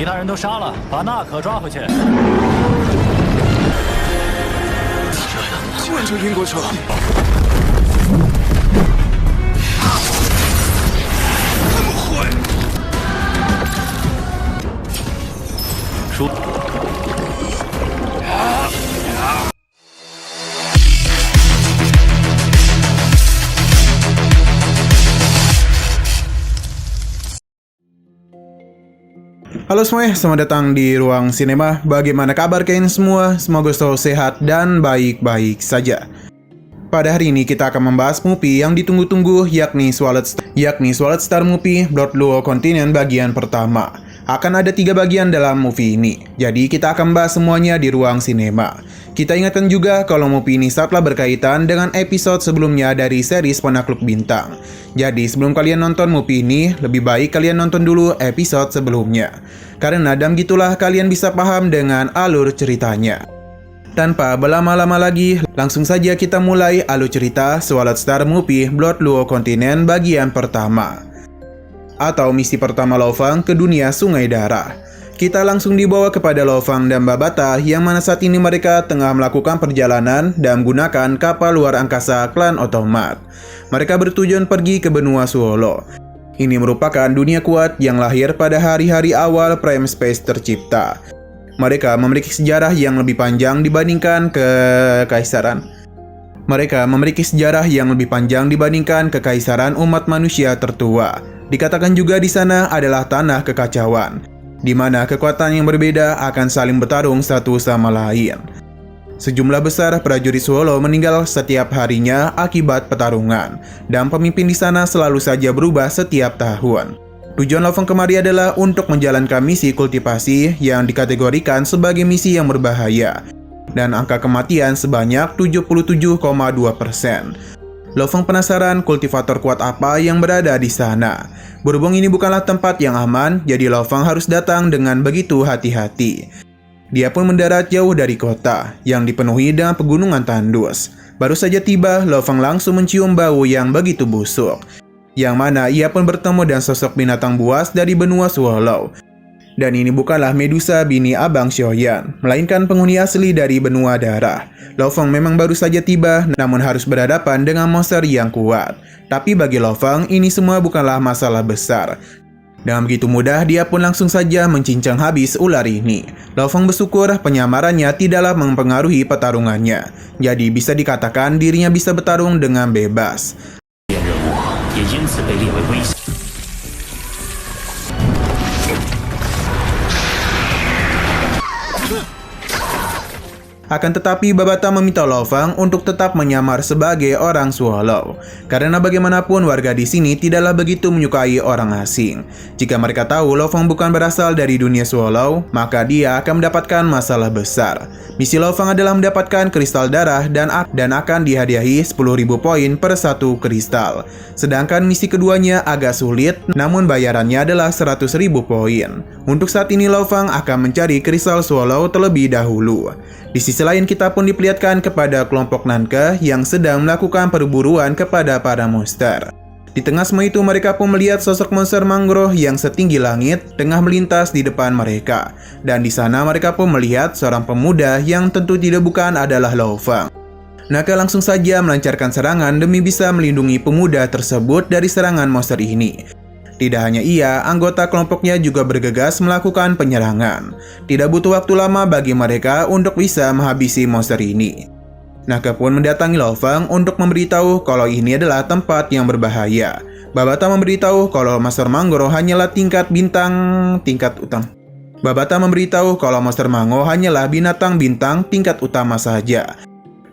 其他人都杀了，把纳可抓回去。就这英国车。这么坏！输。Halo semuanya, selamat datang di Ruang Sinema. Bagaimana kabar kalian semua? Semoga selalu sehat dan baik-baik saja. Pada hari ini kita akan membahas movie yang ditunggu-tunggu, yakni Sword Star Movie Blood Luo Continent bagian pertama. Akan ada 3 bagian dalam movie ini, jadi kita akan bahas semuanya di Ruang Sinema. Kita ingatkan juga kalau movie ini sangatlah berkaitan dengan episode sebelumnya dari series Penakluk Bintang. Jadi sebelum kalian nonton movie ini, lebih baik kalian nonton dulu episode sebelumnya. Karena dan gitulah kalian bisa paham dengan alur ceritanya. Tanpa berlama-lama lagi, langsung saja kita mulai alur cerita Sword Star Movie Blood Luo Continent bagian pertama. Atau misi pertama Lo Fang ke dunia Sungai Darah. Kita langsung dibawa kepada Lo Fang dan Babata yang mana saat ini mereka tengah melakukan perjalanan dan menggunakan kapal luar angkasa klan otomat. Mereka bertujuan pergi ke benua Suolo. Ini merupakan dunia kuat yang lahir pada hari-hari awal Prime Space tercipta. Mereka memiliki sejarah yang lebih panjang dibandingkan kekaisaran. Kekaisaran umat manusia tertua. Dikatakan juga di sana adalah tanah kekacauan, di mana kekuatan yang berbeda akan saling bertarung satu sama lain. Sejumlah besar prajurit Suolo meninggal setiap harinya akibat pertarungan, dan pemimpin di sana selalu saja berubah setiap tahun. Tujuan Lo Fang kemari adalah untuk menjalankan misi kultivasi yang dikategorikan sebagai misi yang berbahaya, dan angka kematian sebanyak 77,2%. Lo Fang penasaran kultivator kuat apa yang berada di sana. Berhubung ini bukanlah tempat yang aman, jadi Lo Fang harus datang dengan begitu hati-hati. Dia pun mendarat jauh dari kota, yang dipenuhi dengan pegunungan tandus. Baru saja tiba, Lo Fang langsung mencium bau yang begitu busuk. Yang mana ia pun bertemu dengan sosok binatang buas dari benua Suolo. Dan ini bukanlah Medusa bini Abang Xiaoyan, melainkan penghuni asli dari benua darah. Lo Fang memang baru saja tiba, namun harus berhadapan dengan monster yang kuat. Tapi bagi Lo Fang, ini semua bukanlah masalah besar. Dengan begitu mudah, dia pun langsung saja mencincang habis ular ini. Lo Fang bersyukur penyamarannya tidaklah mempengaruhi pertarungannya. Jadi bisa dikatakan dirinya bisa bertarung dengan bebas. Akan tetapi Babata meminta Lo Fang untuk tetap menyamar sebagai orang Suolo. Karena bagaimanapun warga di sini tidaklah begitu menyukai orang asing. Jika mereka tahu Lo Fang bukan berasal dari dunia Suolo, maka dia akan mendapatkan masalah besar. Misi Lo Fang adalah mendapatkan kristal darah dan akan dihadiahi 10.000 poin per satu kristal. Sedangkan misi keduanya agak sulit, namun bayarannya adalah 100.000 poin. Untuk saat ini Lo Fang akan mencari kristal Suolo terlebih dahulu. Di sisi lain kita pun diperlihatkan kepada kelompok Nanke yang sedang melakukan perburuan kepada para monster. Di tengah semua itu mereka pun melihat sosok monster mangrove yang setinggi langit tengah melintas di depan mereka. Dan di sana mereka pun melihat seorang pemuda yang tentu tidak bukan adalah Lo Fang. Naka langsung saja melancarkan serangan demi bisa melindungi pemuda tersebut dari serangan monster ini. Tidak hanya ia, anggota kelompoknya juga bergegas melakukan penyerangan. Tidak butuh waktu lama bagi mereka untuk bisa menghabisi monster ini. Naka pun mendatangi Lo Fang untuk memberitahu kalau ini adalah tempat yang berbahaya. Babata memberitahu kalau monster mango hanyalah binatang bintang tingkat utama saja.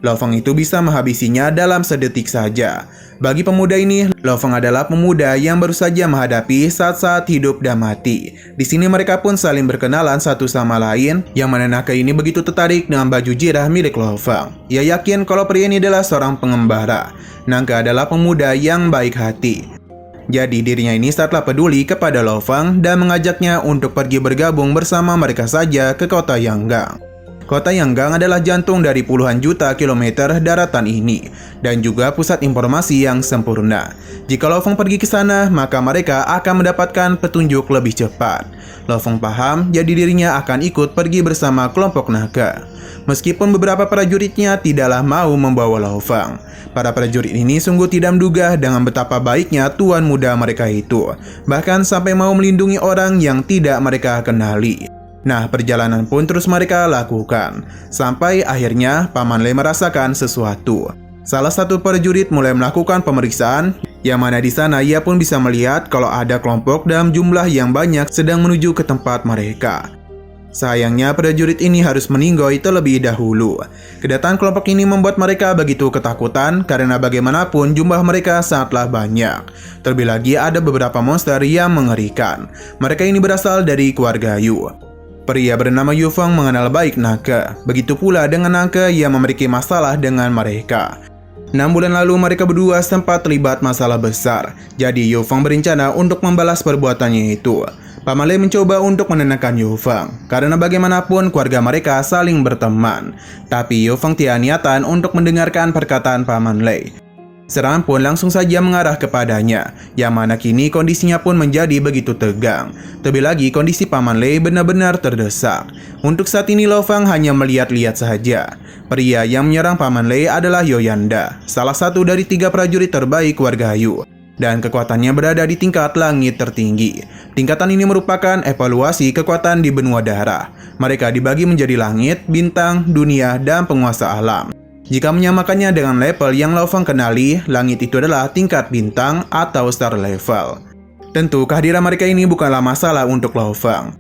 Lo Fang itu bisa menghabisinya dalam sedetik saja. Bagi pemuda ini, Lo Fang adalah pemuda yang baru saja menghadapi saat-saat hidup dan mati. Di sini mereka pun saling berkenalan satu sama lain, yang mana Naka ini begitu tertarik dengan baju jirah milik Lo Fang. Ia yakin kalau pria ini adalah seorang pengembara. Naka adalah pemuda yang baik hati. Jadi dirinya ini sangatlah peduli kepada Lo Fang dan mengajaknya untuk pergi bergabung bersama mereka saja ke kota Yanggang. Kota Yanggang adalah jantung dari puluhan juta kilometer daratan ini, dan juga pusat informasi yang sempurna. Jika Lo Feng pergi ke sana, maka mereka akan mendapatkan petunjuk lebih cepat. Lo Feng paham, jadi dirinya akan ikut pergi bersama kelompok naga. Meskipun beberapa prajuritnya tidaklah mau membawa Lo Feng. Para prajurit ini sungguh tidak menduga dengan betapa baiknya tuan muda mereka itu, bahkan sampai mau melindungi orang yang tidak mereka kenali. Nah, perjalanan pun terus mereka lakukan, sampai akhirnya Paman Le merasakan sesuatu. Salah satu prajurit mulai melakukan pemeriksaan, yang mana di sana ia pun bisa melihat kalau ada kelompok dalam jumlah yang banyak sedang menuju ke tempat mereka. Sayangnya prajurit ini harus meninggoy terlebih dahulu. Kedatangan kelompok ini membuat mereka begitu ketakutan karena bagaimanapun jumlah mereka sangatlah banyak. Terlebih lagi ada beberapa monster yang mengerikan. Mereka ini berasal dari keluarga Yu. Pria bernama Yu Feng mengenal baik naga. Begitu pula dengan naga yang memiliki masalah dengan mereka. 6 bulan lalu mereka berdua sempat terlibat masalah besar. Jadi Yu Feng berencana untuk membalas perbuatannya itu. Paman Le mencoba untuk menenangkan Yu Feng, karena bagaimanapun keluarga mereka saling berteman. Tapi Yu Feng tiada niatan untuk mendengarkan perkataan Paman Le. Serangan pun langsung saja mengarah kepadanya, yang mana kini kondisinya pun menjadi begitu tegang. Terlebih lagi kondisi Paman Le benar-benar terdesak. Untuk saat ini Lo Feng hanya melihat-lihat saja. Pria yang menyerang Paman Le adalah Yoyanda, salah satu dari 3 prajurit terbaik keluarga Yu. Dan kekuatannya berada di tingkat langit tertinggi. Tingkatan ini merupakan evaluasi kekuatan di benua darah. Mereka dibagi menjadi langit, bintang, dunia, dan penguasa alam. Jika menyamakannya dengan level yang Lo Feng kenali, langit itu adalah tingkat bintang atau star level. Tentu kehadiran mereka ini bukanlah masalah untuk Lo Feng.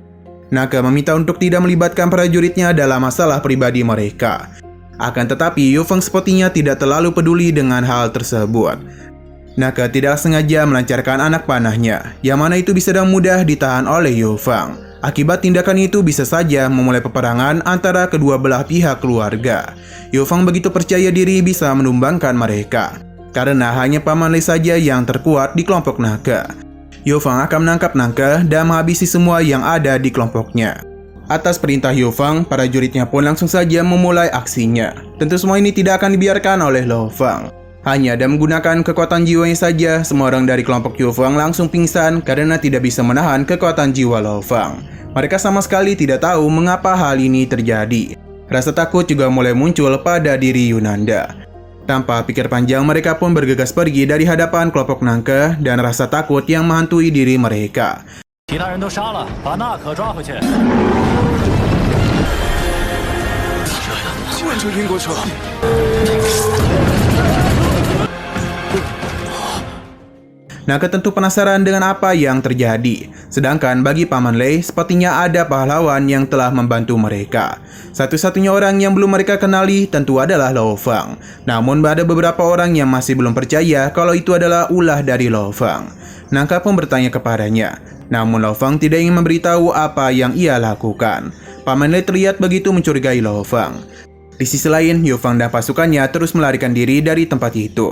Naga meminta untuk tidak melibatkan prajuritnya dalam masalah pribadi mereka. Akan tetapi Yu Feng sepertinya tidak terlalu peduli dengan hal tersebut. Naga tidak sengaja melancarkan anak panahnya, yang mana itu bisa dengan mudah ditahan oleh Yu Feng. Akibat tindakan itu bisa saja memulai peperangan antara kedua belah pihak keluarga. Yu Feng begitu percaya diri bisa menumbangkan mereka, karena hanya Paman Le saja yang terkuat di kelompok naga. Yu Feng akan menangkap naga dan menghabisi semua yang ada di kelompoknya. Atas perintah Yu Feng, para prajuritnya pun langsung saja memulai aksinya. Tentu semua ini tidak akan dibiarkan oleh Lo Feng. Hanya dan menggunakan kekuatan jiwanya saja, semua orang dari kelompok Yu Feng langsung pingsan karena tidak bisa menahan kekuatan jiwa Lo Feng. Mereka sama sekali tidak tahu mengapa hal ini terjadi. Rasa takut juga mulai muncul pada diri Yunanda. Tanpa pikir panjang, mereka pun bergegas pergi dari hadapan kelompok naga dan rasa takut yang menghantui diri mereka. 其他人都杀了，把纳可抓回去。换成英国车。 Naga tentu penasaran dengan apa yang terjadi. Sedangkan bagi Paman Le, sepertinya ada pahlawan yang telah membantu mereka. Satu-satunya orang yang belum mereka kenali tentu adalah Lo Feng. Namun ada beberapa orang yang masih belum percaya kalau itu adalah ulah dari Lo Feng. Naga pun bertanya kepadanya. Namun Lo Feng tidak ingin memberitahu apa yang ia lakukan. Paman Le terlihat begitu mencurigai Lo Feng. Di sisi lain, Yu Feng dan pasukannya terus melarikan diri dari tempat itu.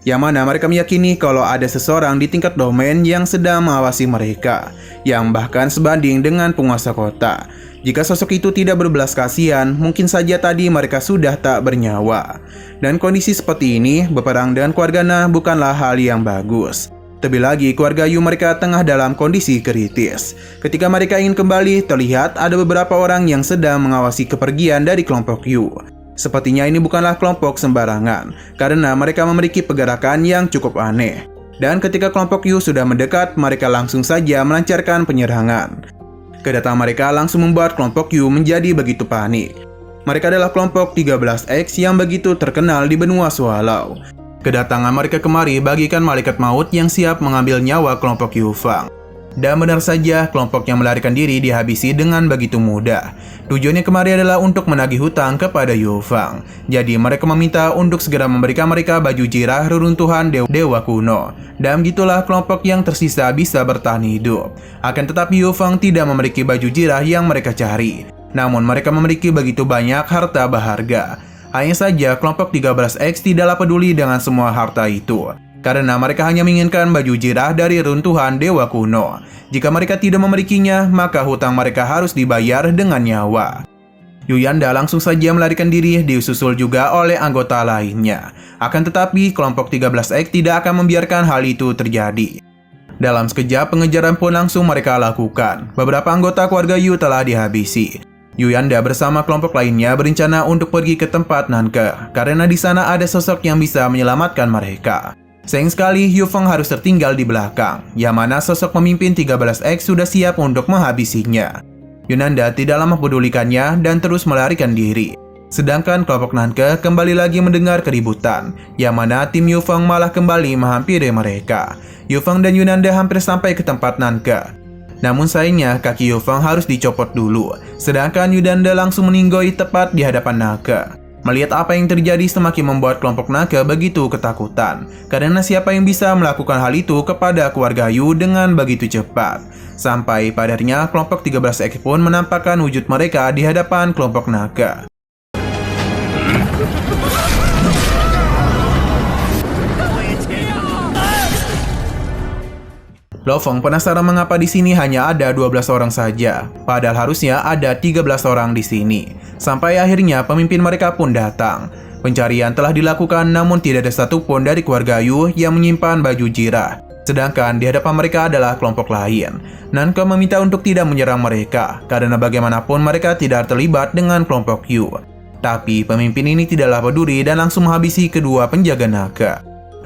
Yang mana mereka meyakini kalau ada seseorang di tingkat domain yang sedang mengawasi mereka, yang bahkan sebanding dengan penguasa kota. Jika sosok itu tidak berbelas kasihan, mungkin saja tadi mereka sudah tak bernyawa. Dan kondisi seperti ini, berperang dengan keluarga Na bukanlah hal yang bagus. Terlebih lagi keluarga Yu mereka tengah dalam kondisi kritis. Ketika mereka ingin kembali, terlihat ada beberapa orang yang sedang mengawasi kepergian dari kelompok Yu. Sepertinya ini bukanlah kelompok sembarangan, karena mereka memiliki pergerakan yang cukup aneh. Dan ketika kelompok Yu sudah mendekat, mereka langsung saja melancarkan penyerangan. Kedatangan mereka langsung membuat kelompok Yu menjadi begitu panik. Mereka adalah kelompok 13X yang begitu terkenal di benua Swallow. Kedatangan mereka kemari bagikan malaikat maut yang siap mengambil nyawa kelompok Yu Feng. Dan benar saja, kelompok yang melarikan diri dihabisi dengan begitu mudah. Tujuannya kemari adalah untuk menagih hutang kepada Yu Feng. Jadi mereka meminta untuk segera memberikan mereka baju jirah reruntuhan dewa kuno. Dan begitulah kelompok yang tersisa bisa bertahan hidup. Akan tetapi Yu Feng tidak memiliki baju jirah yang mereka cari. Namun mereka memiliki begitu banyak harta berharga. Hanya saja kelompok 13X tidaklah peduli dengan semua harta itu. Karena mereka hanya menginginkan baju jirah dari runtuhan dewa kuno. Jika mereka tidak memilikinya, maka hutang mereka harus dibayar dengan nyawa. Yuyanda langsung saja melarikan diri, disusul juga oleh anggota lainnya. Akan tetapi, kelompok 13X tidak akan membiarkan hal itu terjadi. Dalam sekejap, pengejaran pun langsung mereka lakukan. Beberapa anggota keluarga Yu telah dihabisi. Yuyanda bersama kelompok lainnya berencana untuk pergi ke tempat Nanke, karena di sana ada sosok yang bisa menyelamatkan mereka. Sayang sekali, Yu Feng harus tertinggal di belakang, yang mana sosok pemimpin 13X sudah siap untuk menghabisinya. Yunanda tidak lama pedulikannya dan terus melarikan diri. Sedangkan kelompok Nanke kembali lagi mendengar keributan, yang mana tim Yu Feng malah kembali menghampiri mereka. Yu Feng dan Yunanda hampir sampai ke tempat Nanke. Namun sayangnya kaki Yu Feng harus dicopot dulu, sedangkan Yunanda langsung meninggoy tepat di hadapan Nanke. Melihat apa yang terjadi semakin membuat kelompok Nanke begitu ketakutan, karena siapa yang bisa melakukan hal itu kepada keluarga Yu dengan begitu cepat. Sampai padarnya kelompok 13X pun menampakkan wujud mereka di hadapan kelompok Nanke. Lo Feng penasaran mengapa di sini hanya ada 12 orang saja, padahal harusnya ada 13 orang di sini. Sampai akhirnya pemimpin mereka pun datang. Pencarian telah dilakukan namun tidak ada satupun dari keluarga Yu yang menyimpan baju jirah. Sedangkan di hadapan mereka adalah kelompok lain. Nanke meminta untuk tidak menyerang mereka, karena bagaimanapun mereka tidak terlibat dengan kelompok Yu. Tapi pemimpin ini tidaklah peduli dan langsung menghabisi kedua penjaga Nanke.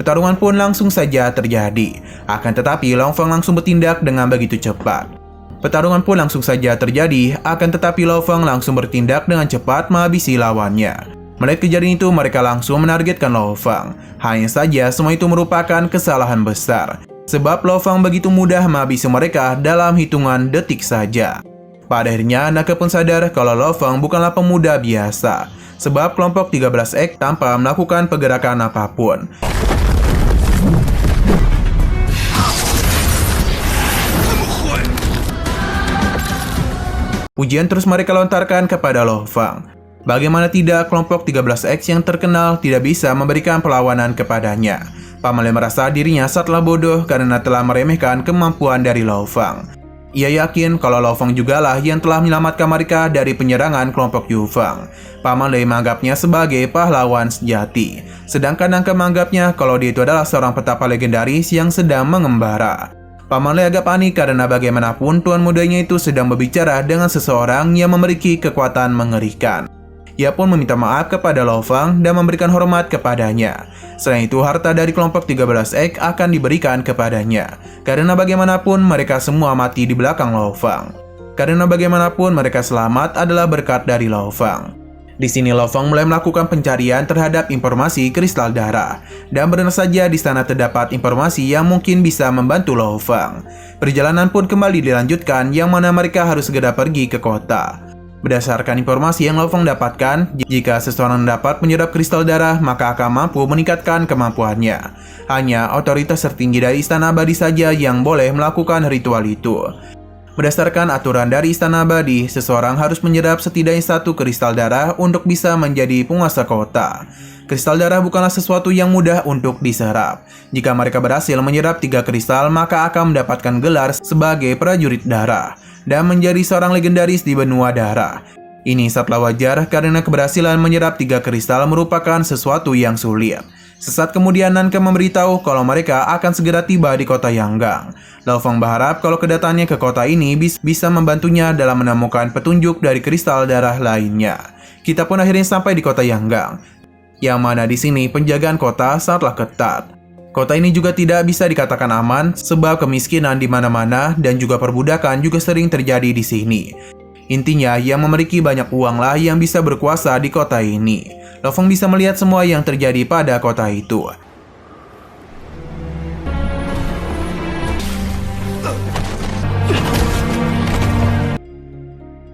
Pertarungan pun langsung saja terjadi. Akan tetapi Long Feng langsung bertindak dengan begitu cepat. Pertarungan pun langsung saja terjadi, akan tetapi Long Feng langsung bertindak dengan cepat menghabisi lawannya. Melihat kejadian itu, mereka langsung menargetkan Long Feng. Hanya saja semua itu merupakan kesalahan besar, sebab Long Feng begitu mudah menghabisi mereka dalam hitungan detik saja. Pada akhirnya, Nanke pun sadar kalau Long Feng bukanlah pemuda biasa, sebab kelompok 13X tanpa melakukan pergerakan apapun. Pujian terus mereka lontarkan kepada Lo Feng. Bagaimana tidak, kelompok 13X yang terkenal tidak bisa memberikan perlawanan kepadanya. Paman Le merasa dirinya sangatlah bodoh karena telah meremehkan kemampuan dari Lo Feng. Ia yakin kalau Lo Feng jugalah yang telah menyelamatkan mereka dari penyerangan kelompok Yu Feng. Paman Le menganggapnya sebagai pahlawan sejati, sedangkan Nanke menganggapnya kalau dia itu adalah seorang petapa legendaris yang sedang mengembara. Paman Le agak panik karena bagaimanapun tuan mudanya itu sedang berbicara dengan seseorang yang memiliki kekuatan mengerikan. Ia pun meminta maaf kepada Lo Feng dan memberikan hormat kepadanya. Selain itu, harta dari kelompok 13X akan diberikan kepadanya, karena bagaimanapun mereka semua mati di belakang Lo Feng. Karena bagaimanapun mereka selamat adalah berkat dari Lo Feng. Di sini Lo Feng mulai melakukan pencarian terhadap informasi kristal darah, dan benar saja di sana terdapat informasi yang mungkin bisa membantu Lo Feng. Perjalanan pun kembali dilanjutkan, yang mana mereka harus segera pergi ke kota. Berdasarkan informasi yang Lo Feng dapatkan, jika seseorang dapat menyerap kristal darah, maka akan mampu meningkatkan kemampuannya. Hanya otoritas tertinggi dari Istana Abadi saja yang boleh melakukan ritual itu. Berdasarkan aturan dari Istana Abadi, seseorang harus menyerap setidaknya 1 kristal darah untuk bisa menjadi penguasa kota. Kristal darah bukanlah sesuatu yang mudah untuk diserap. Jika mereka berhasil menyerap 3 kristal, maka akan mendapatkan gelar sebagai prajurit darah dan menjadi seorang legendaris di benua darah. Ini sangatlah wajar karena keberhasilan menyerap 3 kristal merupakan sesuatu yang sulit. Sesaat kemudian Nanke memberitahu kalau mereka akan segera tiba di kota Yanggang. Lo Feng berharap kalau kedatangannya ke kota ini bisa membantunya dalam menemukan petunjuk dari kristal darah lainnya. Kita pun akhirnya sampai di kota Yanggang, yang mana di sini penjagaan kota sangatlah ketat. Kota ini juga tidak bisa dikatakan aman sebab kemiskinan di mana-mana dan juga perbudakan juga sering terjadi di sini. Intinya, yang memiliki banyak uanglah yang bisa berkuasa di kota ini. Lo Feng bisa melihat semua yang terjadi pada kota itu.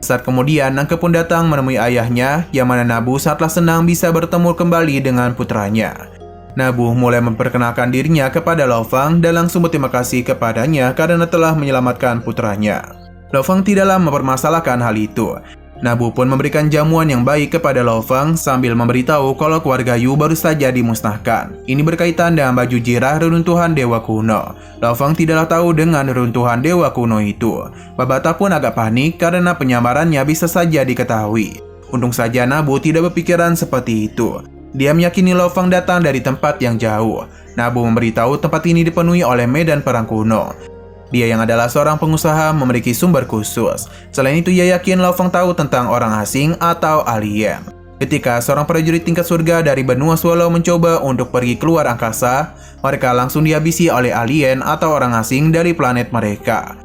Saat kemudian, Nanke pun datang menemui ayahnya, yang mana Nabu sangatlah senang bisa bertemu kembali dengan putranya. Nabu mulai memperkenalkan dirinya kepada Lo Feng dan langsung berterima kasih kepadanya karena telah menyelamatkan putranya. Lo Feng tidaklah mempermasalahkan hal itu. Nabu pun memberikan jamuan yang baik kepada Lo Feng sambil memberitahu kalau keluarga Yu baru saja dimusnahkan. Ini berkaitan dengan baju jirah reruntuhan dewa kuno. Lo Feng tidaklah tahu dengan reruntuhan dewa kuno itu. Babata pun agak panik karena penyamarannya bisa saja diketahui. Untung saja Nabu tidak berpikiran seperti itu. Dia meyakini Lo Fang datang dari tempat yang jauh. Nabu memberitahu tempat ini dipenuhi oleh medan perang kuno. Dia yang adalah seorang pengusaha memiliki sumber khusus. Selain itu, ia yakin Lo Fang tahu tentang orang asing atau alien. Ketika seorang prajurit tingkat surga dari benua Swallow mencoba untuk pergi keluar angkasa, mereka langsung dihabisi oleh alien atau orang asing dari planet mereka.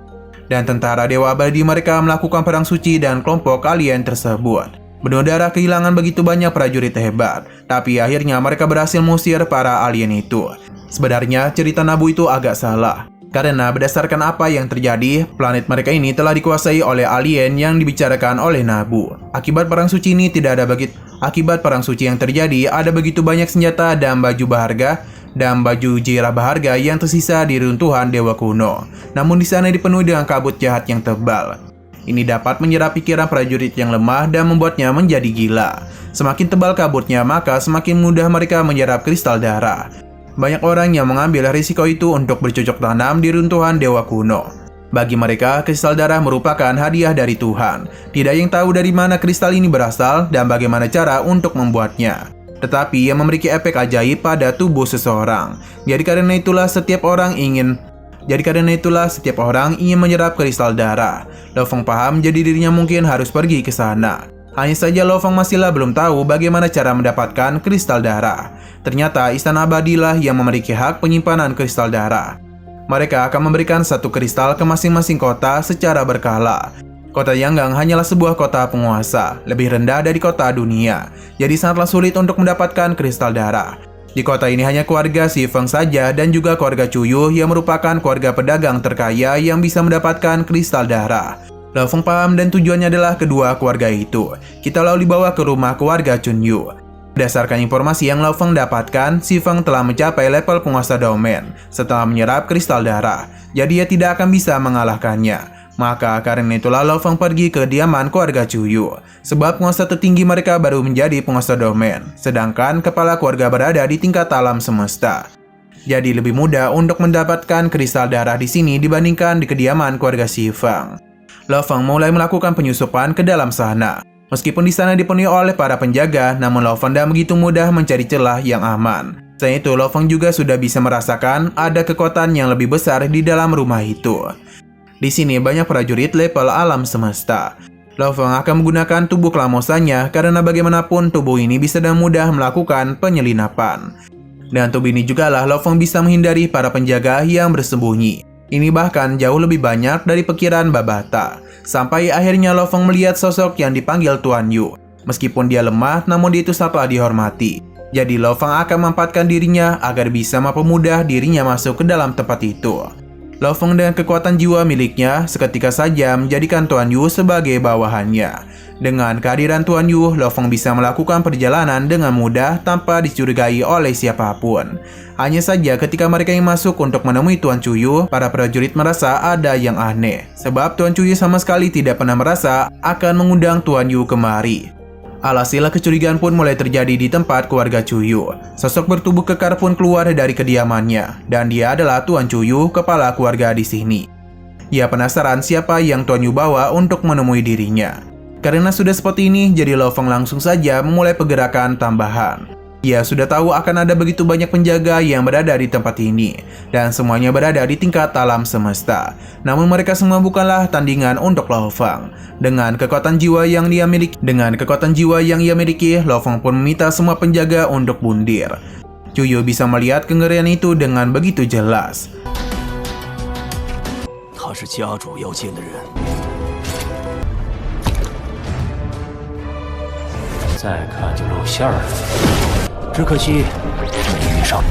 Dan tentara Dewa Abadi mereka melakukan perang suci dan kelompok alien tersebut. Benua darah kehilangan begitu banyak prajurit hebat, tapi akhirnya mereka berhasil mengusir para alien itu. Sebenarnya cerita Nabu itu agak salah, karena berdasarkan apa yang terjadi, planet mereka ini telah dikuasai oleh alien yang dibicarakan oleh Nabu. Akibat perang suci ini Akibat perang suci yang terjadi, ada begitu banyak senjata dan baju berharga dan baju jirah berharga yang tersisa di runtuhan dewa kuno. Namun di sana dipenuhi dengan kabut jahat yang tebal. Ini dapat menyerap pikiran prajurit yang lemah dan membuatnya menjadi gila. Semakin tebal kabutnya, maka semakin mudah mereka menyerap kristal darah. Banyak orang yang mengambil risiko itu untuk bercocok tanam di runtuhan dewa kuno. Bagi mereka, kristal darah merupakan hadiah dari Tuhan. Tidak yang tahu dari mana kristal ini berasal dan bagaimana cara untuk membuatnya. Tetapi yang memiliki efek ajaib pada tubuh seseorang. Jadi karena itulah setiap orang ingin menyerap kristal darah. Lo Fang paham jadi dirinya mungkin harus pergi ke sana. Hanya saja Lo Fang masihlah belum tahu bagaimana cara mendapatkan kristal darah. Ternyata Istana Abadilah yang memiliki hak penyimpanan kristal darah. Mereka akan memberikan satu kristal ke masing-masing kota secara berkala. Kota Yanggang hanyalah sebuah kota penguasa, lebih rendah dari kota dunia. Jadi sangatlah sulit untuk mendapatkan kristal darah. Di kota ini hanya keluarga Si Feng saja dan juga keluarga Cuyu yang merupakan keluarga pedagang terkaya yang bisa mendapatkan kristal darah. Lo Fang paham dan tujuannya adalah kedua keluarga itu. Kita lalu dibawa ke rumah keluarga Chunyu. Berdasarkan informasi yang Lo Fang dapatkan, Si Feng telah mencapai level penguasa domain setelah menyerap kristal darah. Jadi ia tidak akan bisa mengalahkannya. Maka karena itulah Lo Fang pergi ke kediaman keluarga Cuyu. Sebab penguasa tertinggi mereka baru menjadi penguasa domain, sedangkan kepala keluarga berada di tingkat alam semesta. Jadi lebih mudah untuk mendapatkan kristal darah di sini dibandingkan di kediaman keluarga Si Feng. Lo Fang mulai melakukan penyusupan ke dalam sana. Meskipun di sana dipenuhi oleh para penjaga, namun Lo Fang tidak begitu mudah mencari celah yang aman. Selain itu, Lo Fang juga sudah bisa merasakan ada kekuatan yang lebih besar di dalam rumah itu. Di sini banyak prajurit level alam semesta. Lo Fang akan menggunakan tubuh kelamosannya karena bagaimanapun tubuh ini bisa dengan mudah melakukan penyelinapan. Dan tubuh ini jugalah Lo Fang bisa menghindari para penjaga yang bersembunyi. Ini bahkan jauh lebih banyak dari pikiran Babata. Sampai akhirnya Lo Fang melihat sosok yang dipanggil Tuan Yu. Meskipun dia lemah, namun dia itu sangatlah dihormati. Jadi Lo Fang akan memanfaatkan dirinya agar bisa mempermudah dirinya masuk ke dalam tempat itu. Lo Fang dengan kekuatan jiwa miliknya seketika saja menjadikan Tuan Yu sebagai bawahannya. Dengan kehadiran Tuan Yu, Lo Fang bisa melakukan perjalanan dengan mudah tanpa dicurigai oleh siapapun. Hanya saja ketika mereka yang masuk untuk menemui Tuan Cuyu, para prajurit merasa ada yang aneh. Sebab Tuan Cuyu sama sekali tidak pernah merasa akan mengundang Tuan Yu kemari. Alhasil kecurigaan pun mulai terjadi di tempat keluarga Cuyu. Sosok bertubuh kekar pun keluar dari kediamannya, dan dia adalah Tuan Cuyu, kepala keluarga di sini. Ia penasaran siapa yang Tuan Yu bawa untuk menemui dirinya. Karena sudah seperti ini, jadi Lo Fang langsung saja memulai pergerakan tambahan. Ia sudah tahu akan ada begitu banyak penjaga yang berada di tempat ini, dan semuanya berada di tingkat alam semesta. Namun mereka semua bukanlah tandingan untuk Lo Fang. Dengan kekuatan jiwa yang ia miliki, Lo Fang pun meminta semua penjaga untuk bundir. Cuyu bisa melihat kengerian itu dengan begitu jelas. 他是家主要见的人。再看就露馅儿了，只可惜没遇上。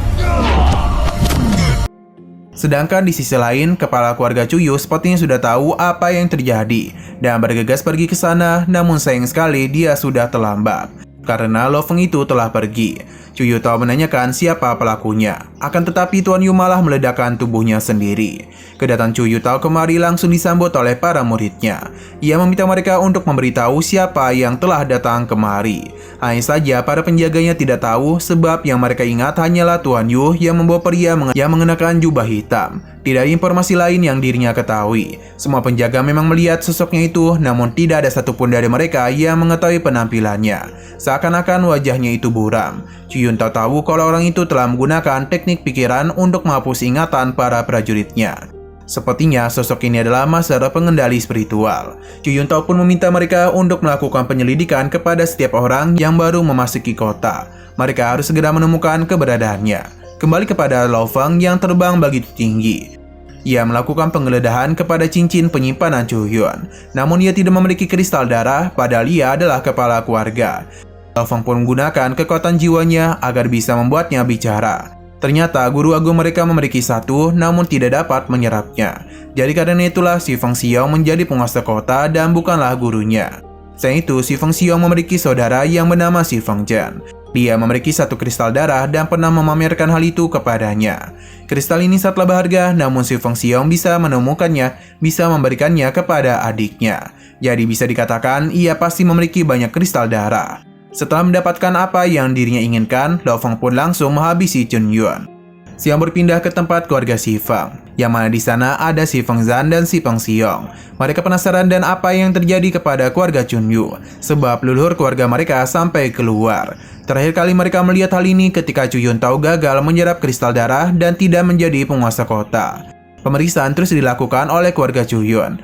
Sedangkan di sisi lain, kepala keluarga Cuyu sepertinya sudah tahu apa yang terjadi dan bergegas pergi ke sana, namun sayang sekali dia sudah terlambat. karena Lo Feng itu telah pergi. Chu Yutao menanyakan siapa pelakunya, akan tetapi Tuan Yu malah meledakkan tubuhnya sendiri. Kedatangan Chu Yutao kemari langsung disambut oleh para muridnya. Ia meminta mereka untuk memberitahu siapa yang telah datang kemari. Hanya saja para penjaganya tidak tahu, sebab yang mereka ingat hanyalah Tuan Yu yang membawa pria yang mengenakan jubah hitam. Tidak ada informasi lain yang dirinya ketahui. Semua penjaga memang melihat sosoknya itu, namun tidak ada satupun dari mereka yang mengetahui penampilannya. Seakan-akan wajahnya itu buram. Chu Yutao tahu kalau orang itu telah menggunakan teknik pikiran untuk menghapus ingatan para prajuritnya. Sepertinya sosok ini adalah master pengendali spiritual. Chu Yutao pun meminta mereka untuk melakukan penyelidikan kepada setiap orang yang baru memasuki kota. Mereka harus segera menemukan keberadaannya. Kembali kepada Lo Feng yang terbang begitu tinggi. Ia melakukan penggeledahan kepada cincin penyimpanan Chu Yun. Namun ia tidak memiliki kristal darah, padahal ia adalah kepala keluarga. Lo Feng pun menggunakan kekuatan jiwanya agar bisa membuatnya bicara. Ternyata guru agung mereka memiliki satu, namun tidak dapat menyerapnya. Jadi karena itulah si Feng Xiong menjadi penguasa kota dan bukanlah gurunya. Selain itu, si Feng Xiong memiliki saudara yang bernama si Feng Zhan. Dia memiliki satu kristal darah dan pernah memamerkan hal itu kepadanya. Kristal ini sangatlah berharga, namun si Feng Xiong bisa menemukannya, bisa memberikannya kepada adiknya. Jadi bisa dikatakan ia pasti memiliki banyak kristal darah. Setelah mendapatkan apa yang dirinya inginkan, Lo Feng pun langsung menghabisi Chun Yuan. Xiong berpindah ke tempat keluarga si Feng, yang mana di sana ada si Feng Zhan dan si Feng Xiong. Mereka penasaran dan apa yang terjadi kepada keluarga Chun Yu, sebab leluhur keluarga mereka sampai keluar. Terakhir kali mereka melihat hal ini ketika Chu Yutao gagal menyerap kristal darah dan tidak menjadi penguasa kota. Pemeriksaan terus dilakukan oleh keluarga Chu Yun.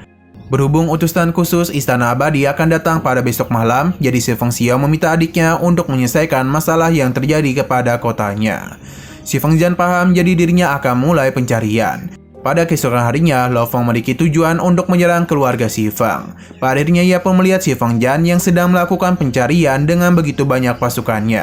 Berhubung utusan khusus Istana Abadi akan datang pada besok malam, jadi si Feng Xiong meminta adiknya untuk menyelesaikan masalah yang terjadi kepada kotanya. Si Feng Zhan paham, jadi dirinya akan mulai pencarian. Pada keesokan harinya, Lo Feng memiliki tujuan untuk menyerang keluarga si Feng. Pada akhirnya ia pun melihat si Feng Zhan yang sedang melakukan pencarian dengan begitu banyak pasukannya.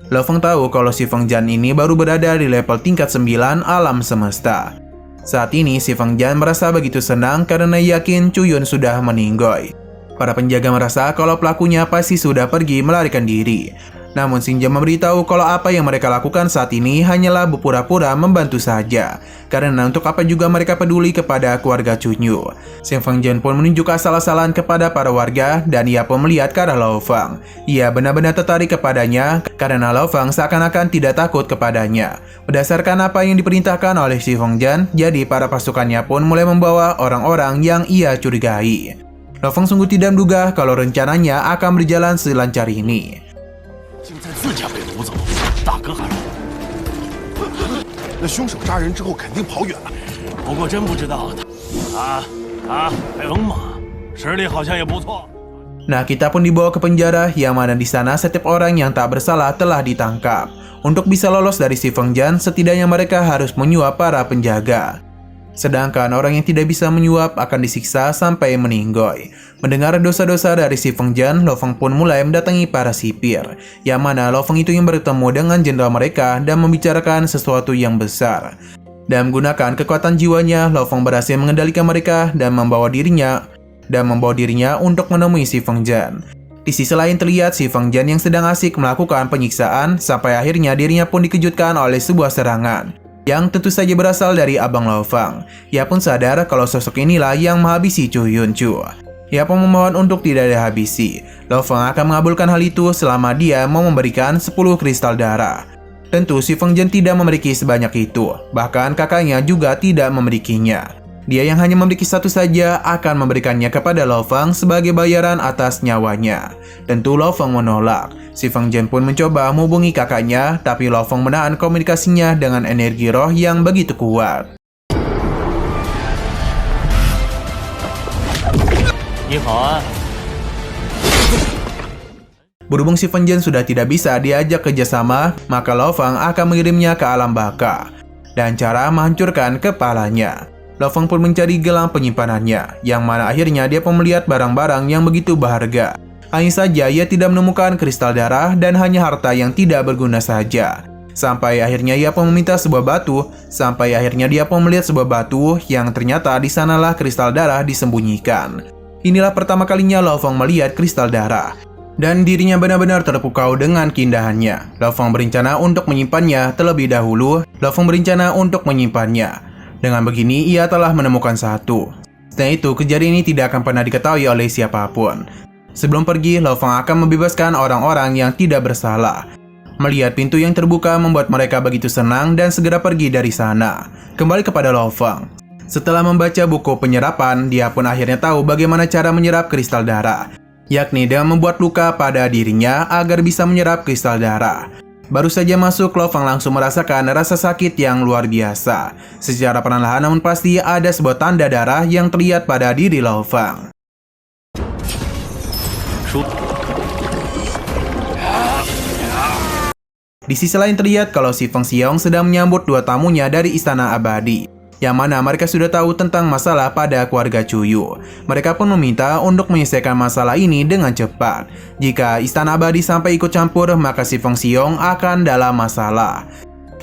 Lo Feng tahu kalau si Feng Zhan ini baru berada di level tingkat 9 alam semesta. Saat ini si Feng Zhan merasa begitu senang karena yakin Chu Yun sudah meninggoy. Para penjaga merasa kalau pelakunya pasti sudah pergi melarikan diri. Namun Xing Jia memberitahu kalau apa yang mereka lakukan saat ini hanyalah berpura-pura membantu saja. Karena untuk apa juga mereka peduli kepada keluarga Chun Yu. Si Feng Zhan pun menunjuk asal-asalan kepada para warga dan ia pun melihat ke arah Lo Feng. Ia benar-benar tertarik kepadanya karena Lo Feng seakan-akan tidak takut kepadanya. Berdasarkan apa yang diperintahkan oleh si Feng Zhan, jadi para pasukannya pun mulai membawa orang-orang yang ia curigai. Lo Feng sungguh tidak menduga kalau rencananya akan berjalan selancar ini. 竟在自家被掳走，大哥还那凶手杀人之后肯定跑远了。不过真不知道他被龙马实力好像也不错。 Nah, kita pun dibawa ke penjara yang mana di sana setiap orang yang tak bersalah telah ditangkap. Untuk bisa lolos dari si Feng Zhan, setidaknya mereka harus menyuap para penjaga. Sedangkan orang yang tidak bisa menyuap akan disiksa sampai meninggoy. Mendengar dosa-dosa dari si Feng Zhan, Lo Feng pun mulai mendatangi para sipir. Yang mana Lo Feng itu yang bertemu dengan jenderal mereka dan membicarakan sesuatu yang besar. Dan menggunakan kekuatan jiwanya, Lo Feng berhasil mengendalikan mereka dan membawa dirinya untuk menemui si Feng Zhan. Di sisi lain terlihat si Feng Zhan yang sedang asik melakukan penyiksaan sampai akhirnya dirinya pun dikejutkan oleh sebuah serangan yang tentu saja berasal dari Abang Lo Feng. Ia pun sadar kalau sosok inilah yang menghabisi Chu Yun Chu. Ia pun memohon untuk tidak dihabisi. Lo Feng akan mengabulkan hal itu selama dia mau memberikan 10 kristal darah. Tentu si Feng Zhan tidak memiliki sebanyak itu, bahkan kakaknya juga tidak memilikinya. Dia yang hanya memiliki satu saja akan memberikannya kepada Lo Feng sebagai bayaran atas nyawanya. Tentu Lo Feng menolak. Si Feng Zhan pun mencoba menghubungi kakaknya, tapi Lo Feng menahan komunikasinya dengan energi roh yang begitu kuat. Berhubung si Feng Zhan sudah tidak bisa diajak kerjasama, maka Lo Feng akan mengirimnya ke alam baka dan cara menghancurkan kepalanya. Lo Feng pun mencari gelang penyimpanannya, yang mana akhirnya dia pun melihat barang-barang yang begitu berharga. Hanya saja ia tidak menemukan kristal darah dan hanya harta yang tidak berguna saja. Sampai akhirnya dia pun melihat sebuah batu yang ternyata di sanalah kristal darah disembunyikan. Inilah pertama kalinya Lo Feng melihat kristal darah. Dan dirinya benar-benar terpukau dengan keindahannya. Lo Fang berencana untuk menyimpannya terlebih dahulu. Dengan begini, ia telah menemukan satu. Setelah itu, kejadian ini tidak akan pernah diketahui oleh siapapun. Sebelum pergi, Lo Fang akan membebaskan orang-orang yang tidak bersalah. Melihat pintu yang terbuka membuat mereka begitu senang dan segera pergi dari sana. Kembali kepada Lo Fang. Setelah membaca buku penyerapan, dia pun akhirnya tahu bagaimana cara menyerap kristal darah, yakni dengan membuat luka pada dirinya agar bisa menyerap kristal darah. Baru saja masuk, Lo Fang langsung merasakan rasa sakit yang luar biasa. Secara perlahan namun pasti ada sebuah tanda darah yang terlihat pada diri Lo Fang. Di sisi lain terlihat kalau si Feng Xiong sedang menyambut dua tamunya dari Istana Abadi, yang mana mereka sudah tahu tentang masalah pada keluarga Cuyu. Mereka pun meminta untuk menyelesaikan masalah ini dengan cepat. Jika Istana Abadi sampai ikut campur, maka si Feng Xiong akan dalam masalah.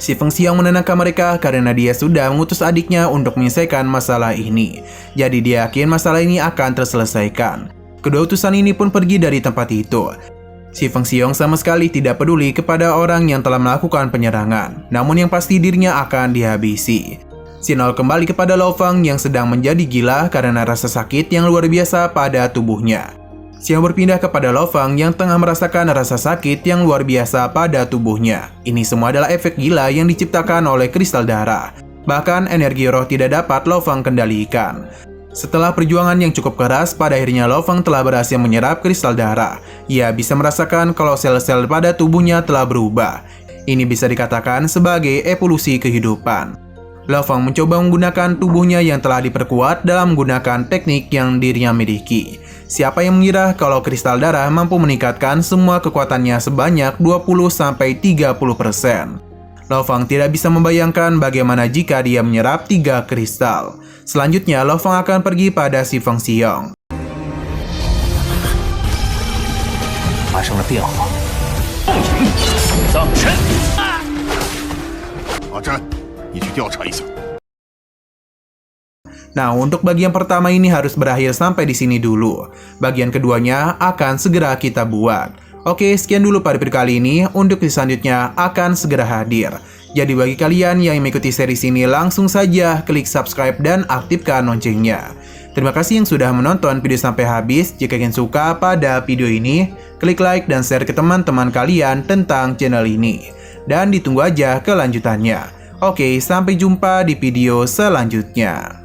Si Feng Xiong menenangkan mereka karena dia sudah mengutus adiknya untuk menyelesaikan masalah ini. Jadi dia yakin masalah ini akan terselesaikan. Kedua utusan ini pun pergi dari tempat itu. Si Feng Xiong sama sekali tidak peduli kepada orang yang telah melakukan penyerangan, namun yang pasti dirinya akan dihabisi. Sinol kembali kepada Lo Fang yang sedang menjadi gila karena rasa sakit yang luar biasa pada tubuhnya. Xiong berpindah kepada Lo Fang yang tengah merasakan rasa sakit yang luar biasa pada tubuhnya. Ini semua adalah efek gila yang diciptakan oleh kristal darah. Bahkan energi roh tidak dapat Lo Fang kendalikan. Setelah perjuangan yang cukup keras, pada akhirnya Lo Fang telah berhasil menyerap kristal darah. Ia bisa merasakan kalau sel-sel pada tubuhnya telah berubah. Ini bisa dikatakan sebagai evolusi kehidupan. Lo Fang mencoba menggunakan tubuhnya yang telah diperkuat dalam menggunakan teknik yang dirinya miliki. Siapa yang mengira kalau kristal darah mampu meningkatkan semua kekuatannya sebanyak 20-30%. Lo Fang tidak bisa membayangkan bagaimana jika dia menyerap 3 kristal. Selanjutnya, Lo Fang akan pergi pada si Feng Xiong. 发生了变化。丧身。阿詹，你去调查一下。 Nah, untuk bagian pertama ini harus berakhir sampai di sini dulu. Bagian keduanya akan segera kita buat. Oke, sekian dulu pada video kali ini. Untuk selanjutnya akan segera hadir. Jadi bagi kalian yang mengikuti seri ini, langsung saja klik subscribe dan aktifkan loncengnya. Terima kasih yang sudah menonton video sampai habis. Jika kalian suka pada video ini, klik like dan share ke teman-teman kalian tentang channel ini. Dan ditunggu aja kelanjutannya. Oke, sampai jumpa di video selanjutnya.